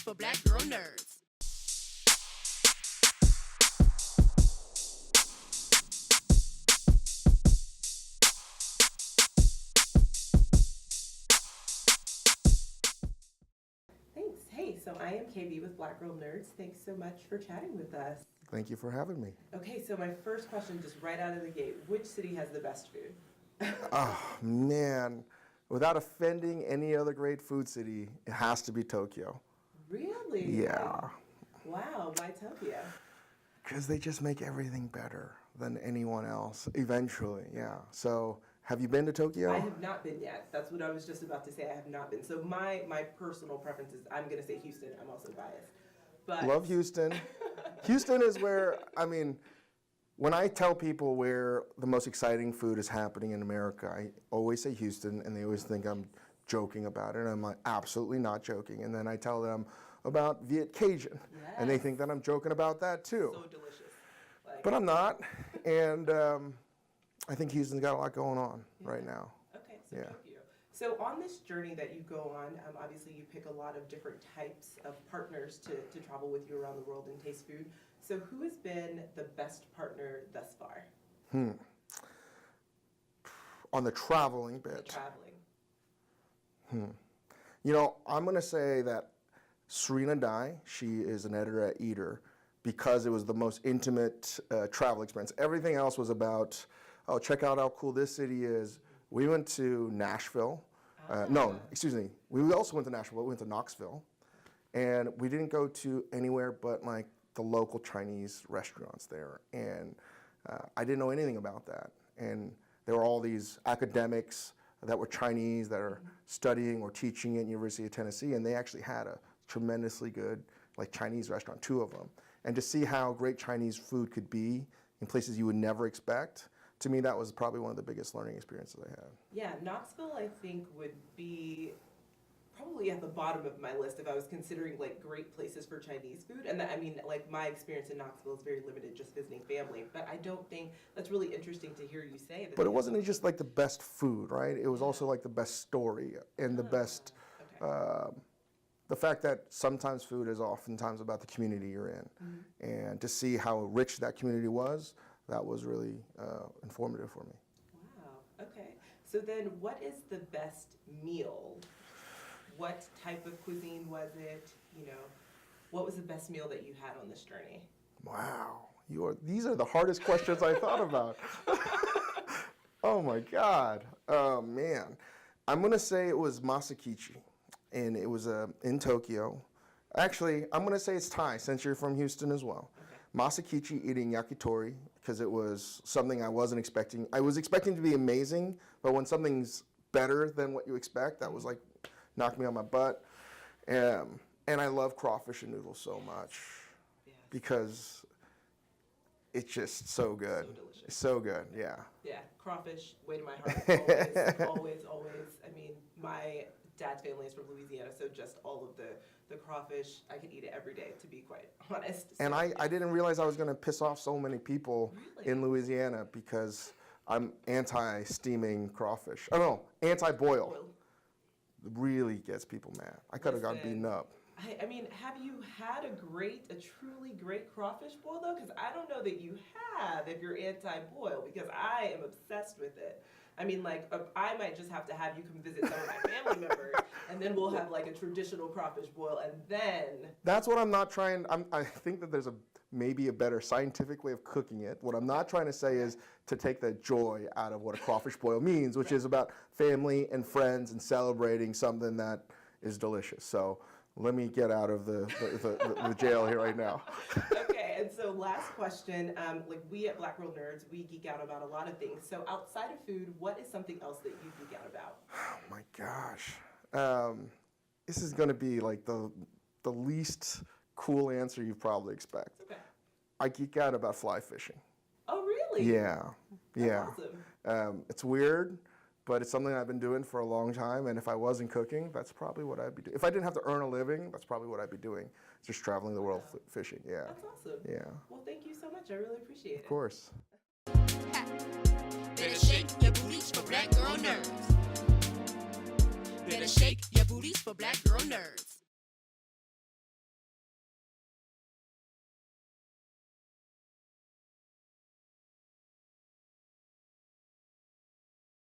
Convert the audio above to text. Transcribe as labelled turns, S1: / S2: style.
S1: for Black girl nerds.
S2: Thanks. Hey, so I am KB with Black Girl Nerds. Thanks so much for chatting with us.
S3: Thank you for having me.
S2: Okay, so my first question, just right out of the gate, which city has the best food?
S3: Oh, man. Without offending any other great food city, it has to be Tokyo.
S2: Really?
S3: Yeah.
S2: Wow, why Tokyo?
S3: Because they just make everything better than anyone else, eventually, yeah. So, have you been to Tokyo?
S2: I have not been yet. That's what I was just about to say. I have not been. So my personal preference is, I'm going to say Houston. I'm also biased. But
S3: Love Houston. Houston is where, I mean, when I tell people where the most exciting food is happening in America, I always say Houston, and they always think I'm joking about it, and I'm like, absolutely not joking. And then I tell them about Viet-Cajun, and they think that I'm joking about that too.
S2: So delicious.
S3: But I'm not, and I think Houston's got a lot going on right now.
S2: Okay, so Tokyo. So on this journey that you go on, obviously you pick a lot of different types of partners to travel with you around the world and taste food. So who has been the best partner thus far?
S3: On the traveling bit.
S2: The traveling.
S3: You know, I'm going to say that Serena Dye, she is an editor at Eater, because it was the most intimate travel experience. Everything else was about, oh, check out how cool this city is. We went to Nashville. No, excuse me. We also went to Nashville, but we went to Knoxville. And we didn't go to anywhere but like the local Chinese restaurants there. And I didn't know anything about that. And there were all these academics that were Chinese that are studying or teaching at University of Tennessee, and they actually had a tremendously good like Chinese restaurant, 2 of them. And to see how great Chinese food could be in places you would never expect, to me that was probably one of the biggest learning experiences I had.
S2: Yeah, Knoxville I think would be probably at the bottom of my list if I was considering like great places for Chinese food. And I mean, like my experience in Knoxville is very limited, just visiting family. But I don't think that's really interesting to hear you say that.
S3: But it wasn't just like the best food, right? It was also like the best story and the best, the fact that sometimes food is oftentimes about the community you're in. And to see how rich that community was, that was really informative for me.
S2: Wow, okay. So then what is the best meal? What type of cuisine was it? You know, what was the best meal that you had on this journey?
S3: Wow, these are the hardest questions I thought about. Oh my God, oh man. I'm gonna say it was masakichi, and it was in Tokyo. Actually, I'm gonna say it's Thai, since you're from Houston as well. Masakichi, eating yakitori, because it was something I wasn't expecting. I was expecting to be amazing, but when something's better than what you expect, that was like, knocked me on my butt. And I love crawfish and noodles so much because it's just so good.
S2: So delicious.
S3: It's so good, yeah.
S2: Yeah, crawfish, way to my heart, always, always. I mean, my dad's family is from Louisiana, so just all of the crawfish, I could eat it every day, to be quite honest. So,
S3: And I didn't realize I was going to piss off so many people in Louisiana because I'm anti-steaming crawfish. Oh no, anti-boil. It really gets people mad. I could have gotten beaten up.
S2: I mean, have you had a truly great crawfish boil though? Because I don't know that you have if you're anti-boil, because I am obsessed with it. I mean, like, I might just have to have you come visit some of my family members, and then we'll have like a traditional crawfish boil, and then...
S3: That's what I'm not trying, I think that there's maybe a better scientific way of cooking it. What I'm not trying to say is to take the joy out of what a crawfish boil means, which is about family and friends and celebrating something that is delicious. So let me get out of the jail here right now.
S2: Okay, and so last question, like we at Black Girl Nerds, we geek out about a lot of things. So outside of food, what is something else that you geek out about?
S3: Oh my gosh. This is gonna be like the least cool answer you probably expect.
S2: Okay.
S3: I geek out about fly fishing.
S2: Oh really?
S3: Yeah, yeah.
S2: That's awesome.
S3: It's weird, but it's something I've been doing for a long time, and if I wasn't cooking, that's probably what I'd be doing. If I didn't have to earn a living, that's probably what I'd be doing, just traveling the world fishing, yeah.
S2: That's awesome.
S3: Yeah.
S2: Well, thank you so much. I really appreciate it.
S3: Of course.
S1: Better shake your booties for Black girl nerds. Better shake your booties for Black girl nerds.